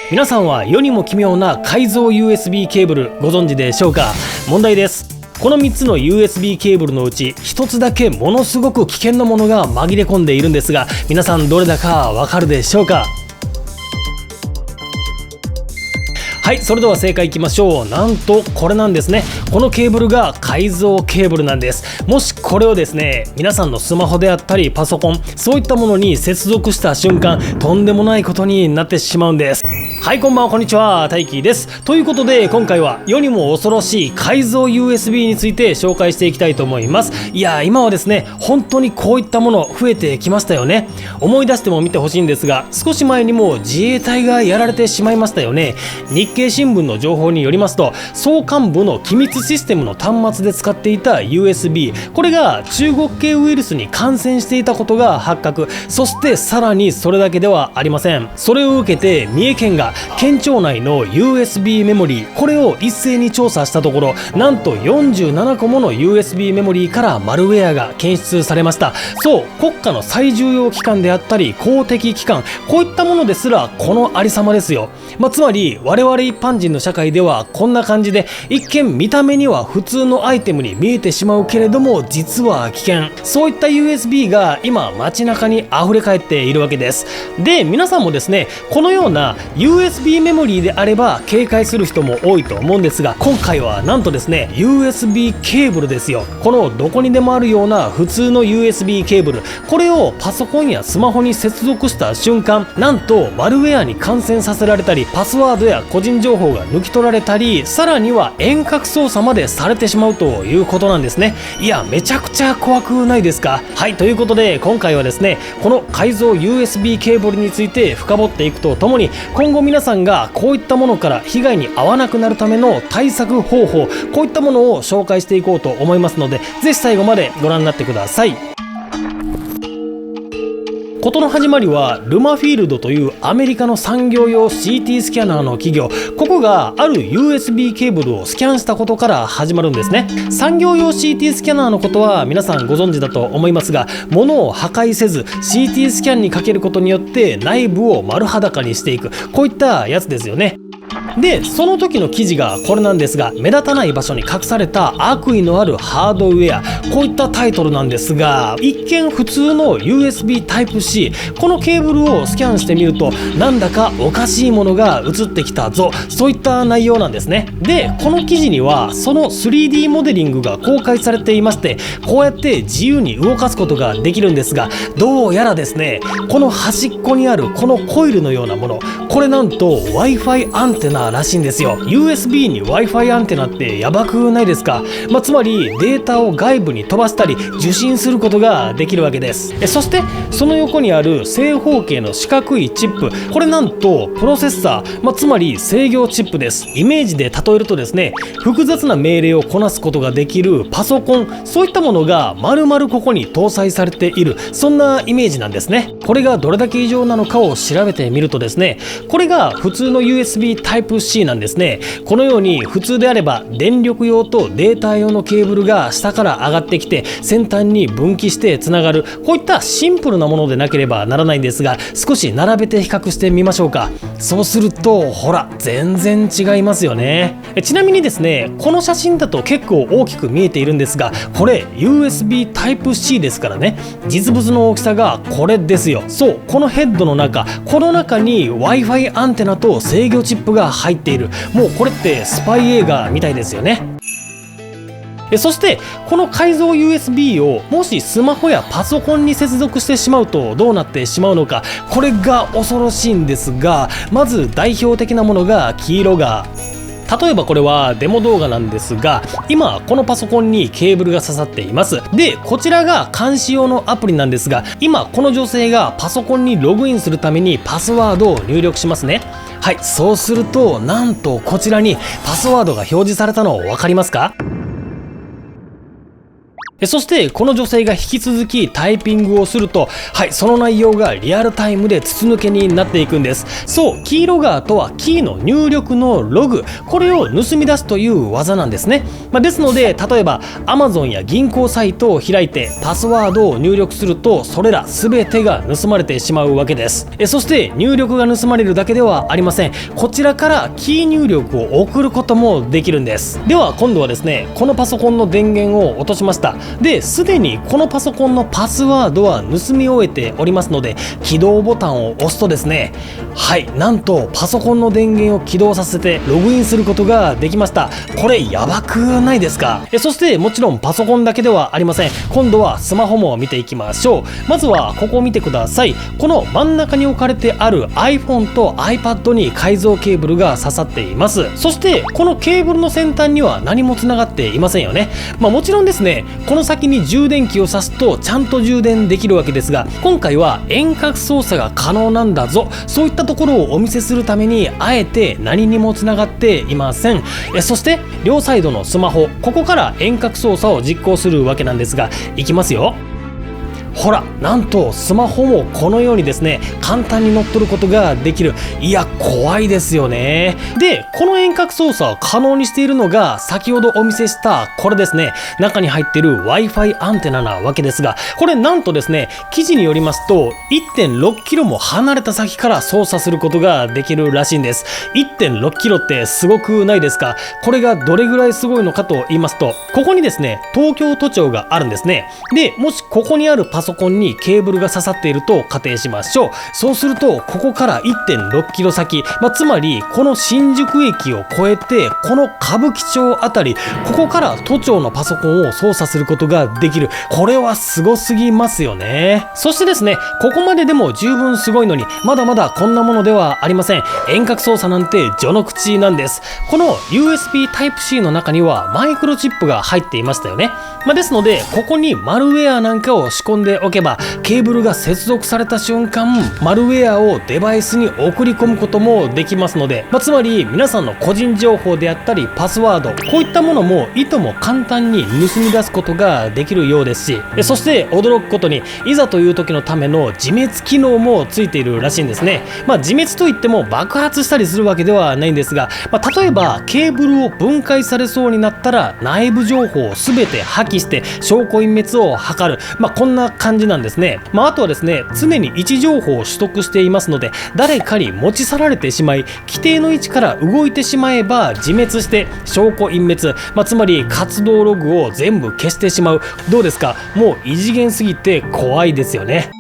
皆さんは世にも奇妙な改造 USB ケーブルご存知でしょうか。問題です。この3つの USB ケーブルのうち1つだけものすごく危険なものが紛れ込んでいるんですが、皆さんどれだかわかるでしょうか。はい、それでは正解いきましょう。なんとこれなんですね。このケーブルが改造ケーブルなんです。もしこれをですね、皆さんのスマホであったりパソコン、そういったものに接続した瞬間、とんでもないことになってしまうんです。はい、こんばんは、こんにちは、大輝です。ということで今回は世にも恐ろしい改造 USB について紹介していきたいと思います。いや、今はですね、本当にこういったもの増えてきましたよね。思い出しても見てほしいんですが、少し前にも自衛隊がやられてしまいましたよね。日経新聞の情報によりますと、総監部の機密システムの端末で使っていた USB、 これが中国系ウイルスに感染していたことが発覚。そしてさらにそれだけではありません。それを受けて三重県が県庁内の USB メモリー、これを一斉に調査したところ、なんと47個もの USB メモリーからマルウェアが検出されました。そう、国家の最重要機関であったり公的機関、こういったものですらこのありさまですよ。つまり我々一般人の社会ではこんな感じで、一見見た目には普通のアイテムに見えてしまうけれども実は危険、そういった USB が今街中に溢れ返っているわけです。で、皆さんもですね、このような USB メモリーであれば警戒する人も多いと思うんですが、今回はなんとですね USB ケーブルですよ。このどこにでもあるような普通の USB ケーブル、これをパソコンやスマホに接続した瞬間、なんとマルウェアに感染させられたり、パスワードや個人情報が抜き取られたり、さらには遠隔操作までされてしまうということなんですね。いや、めちゃくちゃ怖くないですか。はい、ということで今回はですね、この改造 USB ケーブルについて深掘っていくとともに、今後皆さんがこういったものから被害に遭わなくなるための対策方法、こういったものを紹介していこうと思いますので、ぜひ最後までご覧になってください。事の始まりはルマフィールドというアメリカの産業用 CT スキャナーの企業、ここがある USB ケーブルをスキャンしたことから始まるんですね。産業用 CT スキャナーのことは皆さんご存知だと思いますが、物を破壊せず CT スキャンにかけることによって内部を丸裸にしていく、こういったやつですよね。で、その時の記事がこれなんですが、目立たない場所に隠された悪意のあるハードウェア、こういったタイトルなんですが、一見普通の USB Type-C、 このケーブルをスキャンしてみると、なんだかおかしいものが映ってきたぞ、そういった内容なんですね。で、この記事にはその 3D モデリングが公開されていまして、こうやって自由に動かすことができるんですが、どうやらですね、この端っこにあるこのコイルのようなもの、これなんと Wi-Fi アンテナらしいんですよ。 USB に Wi-Fi アンテナってやばくないですか。つまりデータを外部に飛ばしたり受信することができるわけです。そしてその横にある正方形の四角いチップ、これなんとプロセッサー、つまり制御チップです。イメージで例えるとですね、複雑な命令をこなすことができるパソコン、そういったものが丸々ここに搭載されている、そんなイメージなんですね。これがどれだけ異常なのかを調べてみるとですね、これが普通の USB Type-C なんですね。このように普通であれば電力用とデータ用のケーブルが下から上がってきて先端に分岐してつながる、こういったシンプルなものでなければならないんですが、少し並べて比較してみましょうか。そうするとほら、全然違いますよね。ちなみにですね、この写真だと結構大きく見えているんですが、これ USB Type-C ですからね、実物の大きさがこれですよ。そう、このヘッドの中、この中に Wi-Fi アンテナと制御チップが入っている。もうこれってスパイ映画みたいですよね。そしてこの改造 USB をもしスマホやパソコンに接続してしまうとどうなってしまうのか、これが恐ろしいんですが、まず代表的なものが黄色が、例えばこれはデモ動画なんですが、今このパソコンにケーブルが刺さっています。で、こちらが監視用のアプリなんですが、今この女性がパソコンにログインするためにパスワードを入力しますね。はい、そうするとなんとこちらにパスワードが表示されたの分かりますか。そしてこの女性が引き続きタイピングをすると、はい、その内容がリアルタイムで筒抜けになっていくんです。そう、キーロガーとはキーの入力のログ、これを盗み出すという技なんですね。ですので、例えば Amazon や銀行サイトを開いてパスワードを入力すると、それら全てが盗まれてしまうわけです。そして入力が盗まれるだけではありません。こちらからキー入力を送ることもできるんです。では今度はですね、このパソコンの電源を落としました。で、すでにこのパソコンのパスワードは盗み終えておりますので、起動ボタンを押すとですね、はい、なんとパソコンの電源を起動させてログインすることができました。これやばくないですか？そしてもちろんパソコンだけではありません。今度はスマホも見ていきましょう。まずはここを見てください。この真ん中に置かれてある iPhone と iPad に改造ケーブルが刺さっています。そしてこのケーブルの先端には何もつながっていませんよね。もちろんですね、この先に充電器を挿すとちゃんと充電できるわけですが、今回は遠隔操作が可能なんだぞ、そういったところをお見せするためにあえて何にもつながっていません。そして両サイドのスマホ、ここから遠隔操作を実行するわけなんですが、いきますよ。ほら、なんとスマホもこのようにですね、簡単に乗っ取ることができる。いや、怖いですよね。で、この遠隔操作を可能にしているのが先ほどお見せしたこれですね、中に入っている Wi-Fi アンテナなわけですが、これなんとですね、記事によりますと 1.6 キロも離れた先から操作することができるらしいんです。 1.6 キロってすごくないですか？これがどれぐらいすごいのかと言いますと、ここにですね、東京都庁があるんですね。で、もしここにあるパソコンにケーブルが刺さっていると仮定しましょう。そうするとここから 1.6 キロ先、つまりこの新宿駅を越えてこの歌舞伎町あたり、ここから都庁のパソコンを操作することができる。これはすごすぎますよね。そしてですね、ここまででも十分すごいのに、まだまだこんなものではありません。遠隔操作なんて序の口なんです。この USB Type-C の中にはマイクロチップが入っていましたよね。ですのでここにマルウェアなんかを仕込んでおけば、ケーブルが接続された瞬間、マルウェアをデバイスに送り込むこともできますので、つまり皆さんの個人情報であったりパスワード、こういったものもいとも簡単に盗み出すことができるようですし、そして驚くことに、いざという時のための自滅機能もついているらしいんですね。自滅といっても爆発したりするわけではないんですが、例えばケーブルを分解されそうになったら内部情報を全て破棄して証拠隠滅を図る、こんな感じなんですね。あとはですね、常に位置情報を取得していますので、誰かに持ち去られてしまい規定の位置から動いてしまえば自滅して証拠隠滅、つまり活動ログを全部消してしまう。どうですか？もう異次元すぎて怖いですよね。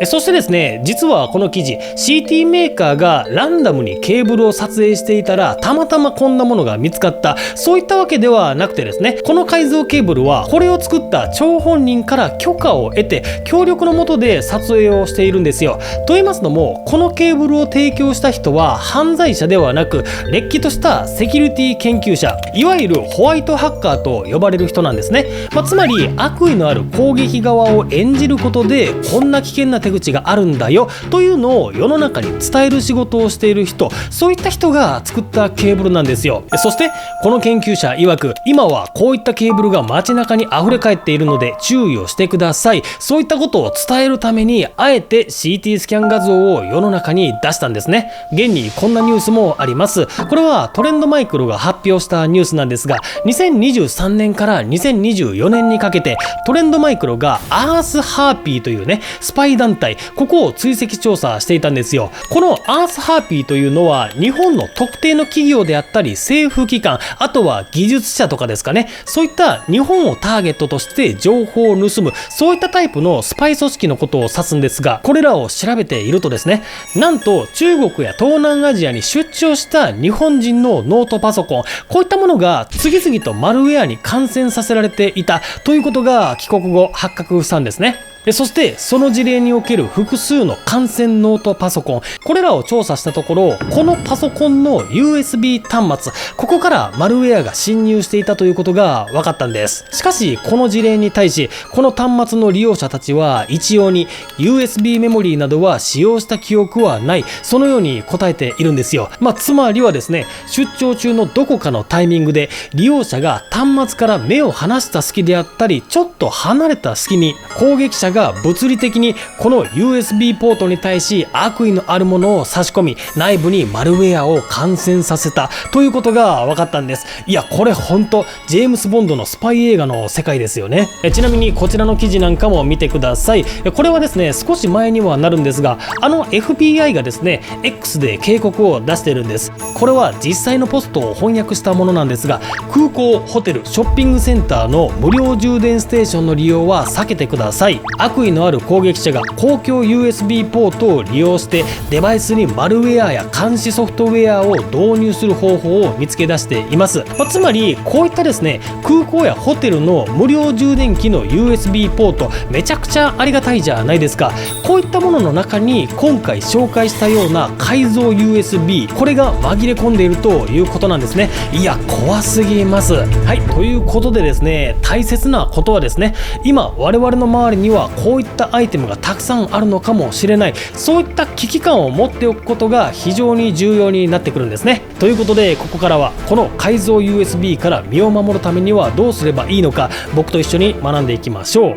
そしてですね、実はこの記事 CT メーカーがランダムにケーブルを撮影していたらたまたまこんなものが見つかった、そういったわけではなくてですね、この改造ケーブルはこれを作った張本人から許可を得て協力の下で撮影をしているんですよ。と言いますのも、このケーブルを提供した人は犯罪者ではなく、れっきとしたセキュリティ研究者、いわゆるホワイトハッカーと呼ばれる人なんですね。つまり悪意のある攻撃側を演じることで、こんな危険な手口があるんだよというのを世の中に伝える仕事をしている人、そういった人が作ったケーブルなんですよ。そしてこの研究者曰く、今はこういったケーブルが街中に溢れ返っているので注意をしてください、そういったことを伝えるためにあえて CT スキャン画像を世の中に出したんですね。現にこんなニュースもあります。これはトレンドマイクロが発表したニュースなんですが、2023年から2024年にかけてトレンドマイクロがアースハーピーというね、スパイ団体、ここを追跡調査していたんですよ。このアースハーピーというのは日本の特定の企業であったり政府機関、あとは技術者とかですかね、そういった日本をターゲットとして情報を盗む、そういったタイプのスパイ組織のことを指すんですが、これらを調べているとですね、なんと中国や東南アジアに出張した日本人のノートパソコン、こういったものが次々とマルウェアに感染させられていたということが帰国後発覚したんですね。そしてその事例における複数の感染ノートパソコン、これらを調査したところ、このパソコンの USB 端末、ここからマルウェアが侵入していたということが分かったんです。しかしこの事例に対し、この端末の利用者たちは一様に USB メモリーなどは使用した記憶はない、そのように答えているんですよ。つまりはですね、出張中のどこかのタイミングで利用者が端末から目を離した隙であったり、ちょっと離れた隙に攻撃者が物理的にこの USB ポートに対し悪意のあるものを差し込み、内部にマルウェアを感染させたということが分かったんです。いや、これ本当ジェームス・ボンドのスパイ映画の世界ですよね。ちなみにこちらの記事なんかも見てください。これはですね、少し前にはなるんですが、FBI がですね X で警告を出しているんです。これは実際のポストを翻訳したものなんですが、空港、ホテル、ショッピングセンターの無料充電ステーションの利用は避けてください。悪意のある攻撃者が公共 USB ポートを利用してデバイスにマルウェアや監視ソフトウェアを導入する方法を見つけ出しています。つまりこういったですね、空港やホテルの無料充電器の USB ポート、めちゃくちゃありがたいじゃないですか。こういったものの中に今回紹介したような改造 USB、 これが紛れ込んでいるということなんですね。いや、怖すぎます。はい、ということでですね、大切なことはですね、今我々の周りにはこういったアイテムがたくさんあるのかもしれない、そういった危機感を持っておくことが非常に重要になってくるんですね。ということで、ここからはこの改造 USB から身を守るためにはどうすればいいのか、僕と一緒に学んでいきましょう。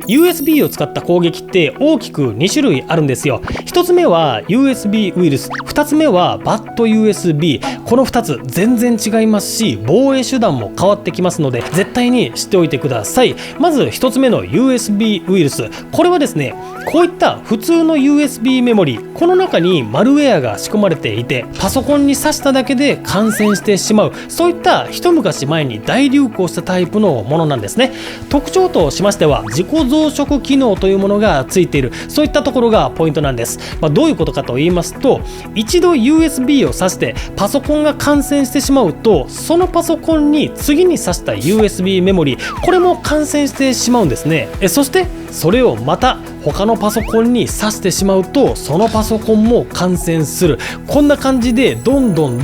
USB を使った攻撃って大きく2種類あるんですよ。1つ目は USB ウイルス、2つ目は Bad USB。 この2つ全然違いますし、防衛手段も変わってきますので絶対に知っておいてください。まず1つ目の USB ウイルス、これはですね、こういった普通の USB メモリ、この中にマルウェアが仕込まれていて、パソコンに挿しただけで感染してしまう、そういった一昔前に大流行したタイプのものなんですね。特徴としましては自己増殖機能というものがついている、そういったところがポイントなんです。どういうことかと言いますと、一度 USB を挿してパソコンが感染してしまうと、そのパソコンに次に挿した USB メモリ、これも感染してしまうんですね。そしてそれをまた他のパソコンに挿してしまうと、そのパソコンも感染する。こんな感じでどんどん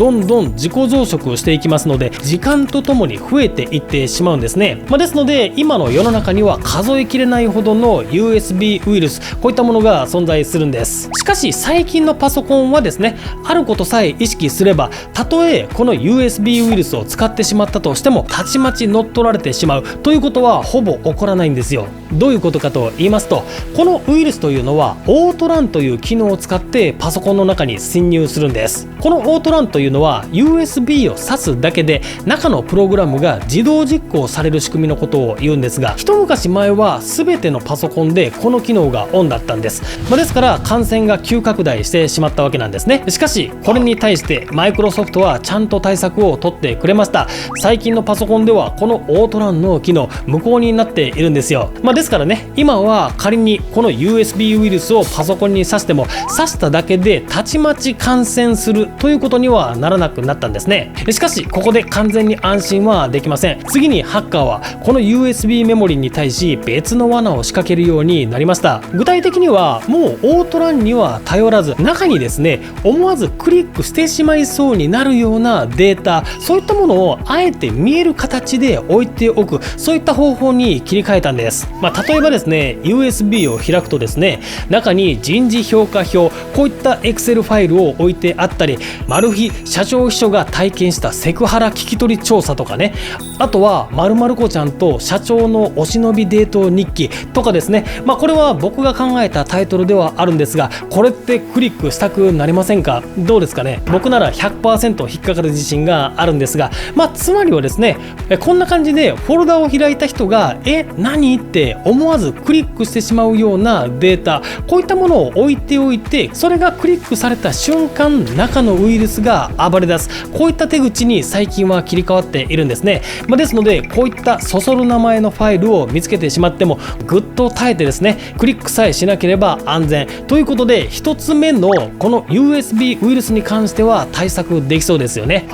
自己増殖していきますので、時間とともに増えていってしまうんですね。ですので今の世の中には数えきれないほどの USB ウイルス、こういったものが存在するんです。しかし最近のパソコンはですね、あることさえ意識すれば、たとえこの USB ウイルスを使ってしまったとしてもたちまち乗っ取られてしまうということはほぼ起こらないんですよ。どういうことかと言いますと、このウイルスというのはオートランという機能を使ってパソコンの中に侵入するんです。このオートランというのは USB を挿すだけで中のプログラムが自動実行される仕組みのことを言うんですが、一昔前は全てのパソコンでこの機能がオンだったんです。ですから感染が急拡大してしまったわけなんですね。しかしこれに対してマイクロソフトはちゃんと対策を取ってくれました。最近のパソコンではこのオートランの機能無効になっているんですよ。ですからね、今は仮にこの USB ウイルスをパソコンに挿しても、挿しただけでたちまち感染するということにはならなくなったんですね。しかしここで完全に安心はできません。次にハッカーはこの USB メモリに対し別の罠を仕掛けるようになりました。具体的にはもうオートランには頼らず、中にですね、思わずクリックしてしまいそうになるようなデータ、そういったものをあえて見える形で置いておく、そういった方法に切り替えたんです。例えばですね、 USB を開くとですね、中に人事評価表、こういった Excel ファイルを置いてあったり、マル秘社長秘書が体験したセクハラ聞き取り調査とかね、あとは〇〇子ちゃんと社長のお忍びデート日記とかですね。これは僕が考えたタイトルではあるんですが、これってクリックしたくなりませんか？どうですかね。僕なら 100% 引っかかる自信があるんですが、つまりはですね、こんな感じでフォルダを開いた人が何って思わずクリックしてしまうようなデータ、こういったものを置いておいて、それがクリックされた瞬間中のウイルスが暴れ出す、こういった手口に最近は切り替わっているんですね。ですのでこういったそそる名前のファイルを見つけてしまってもぐっと耐えてですね、クリックさえしなければ安全ということで、1つ目のこの USB ウイルスに関しては対策できそうですよね。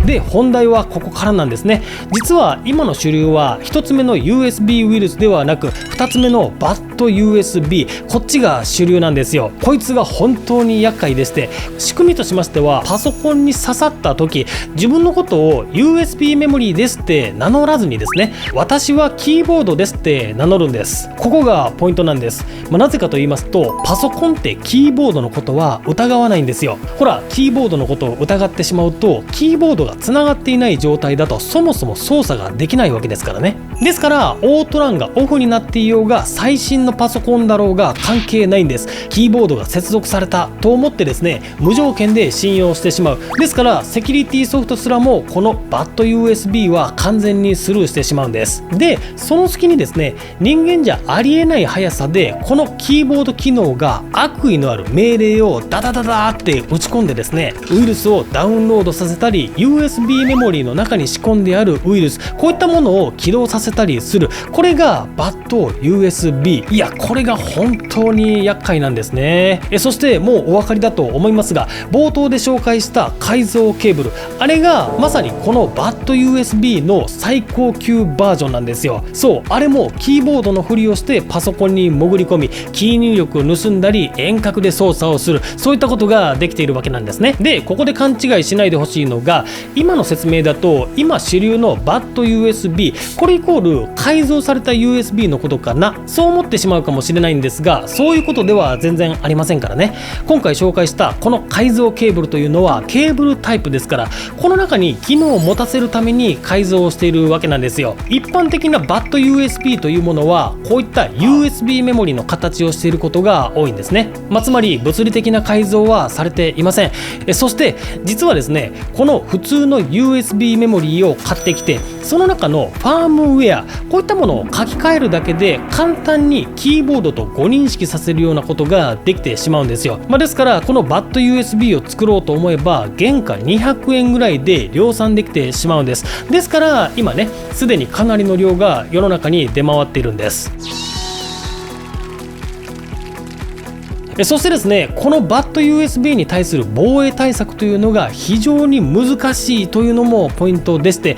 で本題はここからなんですね。実は今の主流は1つ目の USB ウイルスではなく2つ目の BAD/USB、 こっちが主流なんですよ。こいつが本当に厄介でして、仕組みとしましてはパソコンに刺さった時、自分のことを USB メモリーですって名乗らずにですね、私はキーボードですって名乗るんです。ここがポイントなんです。なぜかと言いますと、パソコンってキーボードのことは疑わないんですよ。ほら、キーボードのことを疑ってしまうと、キーボードがつながっていない状態だとそもそも操作ができないわけですからね。ですからオートランがオフになっていようが最新のパソコンだろうが関係ないんです。キーボードが接続されたと思ってですね、無条件で信用してしまう。ですからセキュリティソフトすらもこの BAD/USB は完全にスルーしてしまうんです。でその隙にですね、人間じゃありえない速さでこのキーボード機能が悪意のある命令をダダダダーって打ち込んでですね、ウイルスをダウンロードさせたり USB メモリーの中に仕込んであるウイルス、こういったものを起動させたりする。これが BAD/USB。 いや、これが本当に厄介なんですね。そしてもうお分かりだと思いますが、冒頭で紹介した改造ケーブル、あれがまさにこの BAD/USB の最高級バージョンなんですよ。そう、あれもキーボードのふりをしてパソコンに潜り込み、キー入力を盗んだり遠隔で操作をする、そういったことができているわけなんですね。でここで勘違いしないでほしいのが、今の説明だと今主流の BAD/USB、 これイコール改造された USB のことかな、そう思ってしまうかもしれないんですが、そういうことでは全然ありませんからね。今回紹介したこの改造ケーブルというのはケーブルタイプですから、この中に機能を持たせるために改造をしているわけなんですよ。一般的な BAD/USB というものはこういった USB メモリの形をしていることが多いんですね。つまり物理的な改造はされていません。そして実はですね、この普通の USB メモリーを買ってきて、その中のファームウェア、こういったものを書き換えるだけで簡単にキーボードと誤認識させるようなことができてしまうんですよ。ですからこの BAD/USB を作ろうと思えば原価200円ぐらいで量産できてしまうんです。ですから今ね、すでにかなりの量が世の中に出回っているんです。そしてですね、この BAD/USB に対する防衛対策というのが非常に難しいというのもポイントでして、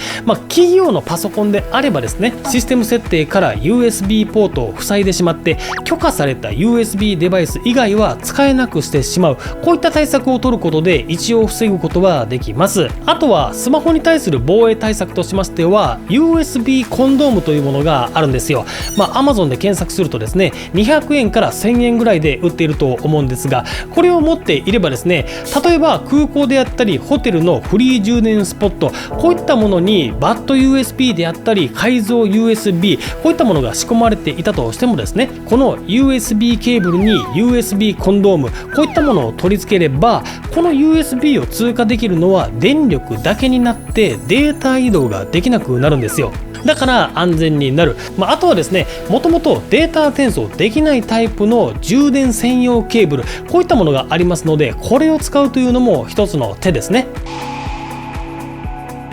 企業のパソコンであればですね、システム設定から USB ポートを塞いでしまって許可された USB デバイス以外は使えなくしてしまう、こういった対策を取ることで一応防ぐことはできます。あとはスマホに対する防衛対策としましては USB コンドームというものがあるんですよ。Amazon で検索するとですね、200円から1000円ぐらいで売っていると思うんですが、これを持っていればですね、例えば空港であったりホテルのフリー充電スポット、こういったものに BAD/USB であったり改造 USB、 こういったものが仕込まれていたとしてもですね、この USB ケーブルに USB コンドーム、こういったものを取り付ければ、この USB を通過できるのは電力だけになってデータ移動ができなくなるんですよ。だから安全になる。あとはですね、もともとデータ転送できないタイプの充電専用ケーブル、こういったものがありますので、これを使うというのも一つの手ですね。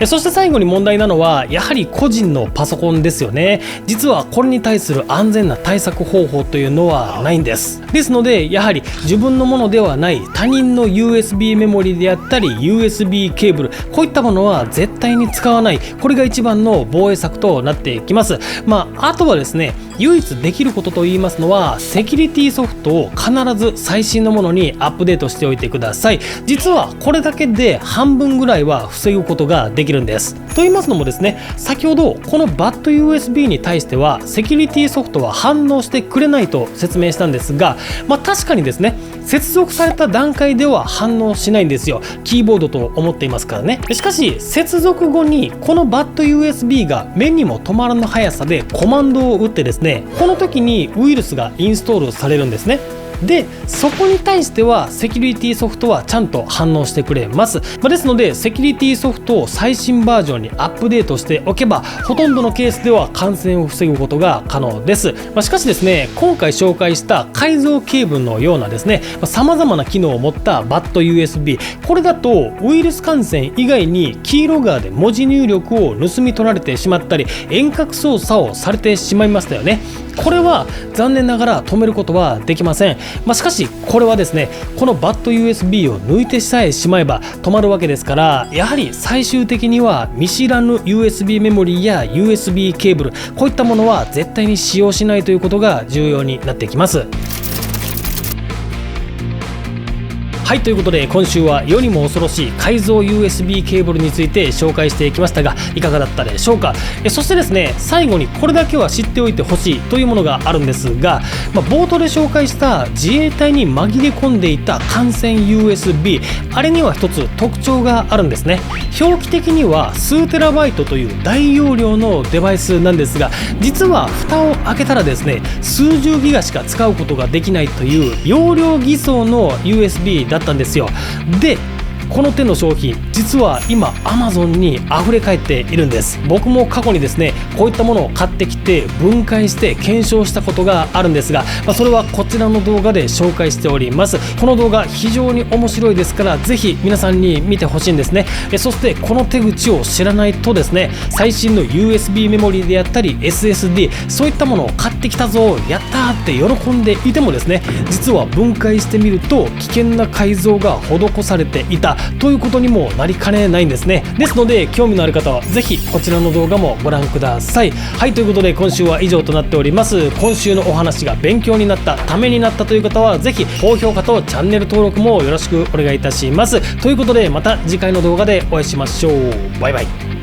そして最後に問題なのはやはり個人のパソコンですよね。実はこれに対する安全な対策方法というのはないんです。ですのでやはり自分のものではない他人の USB メモリであったり USB ケーブル、こういったものは絶対に使わない、これが一番の防衛策となってきます。あとはですね、唯一できることといいますのはセキュリティソフトを必ず最新のものにアップデートしておいてください。実はこれだけで半分ぐらいは防ぐことができるんです。と言いますのもですね、先ほどこの BAD/USB に対してはセキュリティソフトは反応してくれないと説明したんですが、確かにですね、接続された段階では反応しないんですよ。キーボードと思っていますからね。しかし接続後にこの BAD/USB が目にも止まらぬ速さでコマンドを打ってですね、この時にウイルスがインストールされるんですね。でそこに対してはセキュリティソフトはちゃんと反応してくれます。ですのでセキュリティソフトを最新バージョンにアップデートしておけばほとんどのケースでは感染を防ぐことが可能です。しかしですね、今回紹介した改造ケーブルのようなですね、様々な機能を持った BAD/USB、 これだとウイルス感染以外にキーロガーで文字入力を盗み取られてしまったり遠隔操作をされてしまいましたよね。これは残念ながら止めることはできません。しかしこれはですね、このバッド USB を抜いてさえしまえば止まるわけですから、やはり最終的には見知らぬ USB メモリーや USB ケーブル、こういったものは絶対に使用しないということが重要になってきます。はい、ということで今週は世にも恐ろしい改造 USB ケーブルについて紹介してきましたが、いかがだったでしょうか。そしてですね、最後にこれだけは知っておいてほしいというものがあるんですが、冒頭で紹介した自衛隊に紛れ込んでいた感染 USB、 あれには一つ特徴があるんですね。表記的には数テラバイトという大容量のデバイスなんですが、実は蓋を開けたらですね、数十ギガしか使うことができないという容量偽装の USB だったんですよ。でこの手の商品、実は今 Amazon に溢れ返っているんです。僕も過去にですね、こういったものを買ってきて分解して検証したことがあるんですが、それはこちらの動画で紹介しております。この動画非常に面白いですから、ぜひ皆さんに見てほしいんですね。そしてこの手口を知らないとですね、最新の USB メモリーであったり SSD、 そういったものを買ってきたぞ、やったーって喜んでいてもですね、実は分解してみると危険な改造が施されていたということにもなりかねないんですね。ですので興味のある方はぜひこちらの動画もご覧ください。はい、ということで今週は以上となっております。今週のお話が勉強になった、ためになったという方はぜひ高評価とチャンネル登録もよろしくお願いいたします。ということでまた次回の動画でお会いしましょう。バイバイ。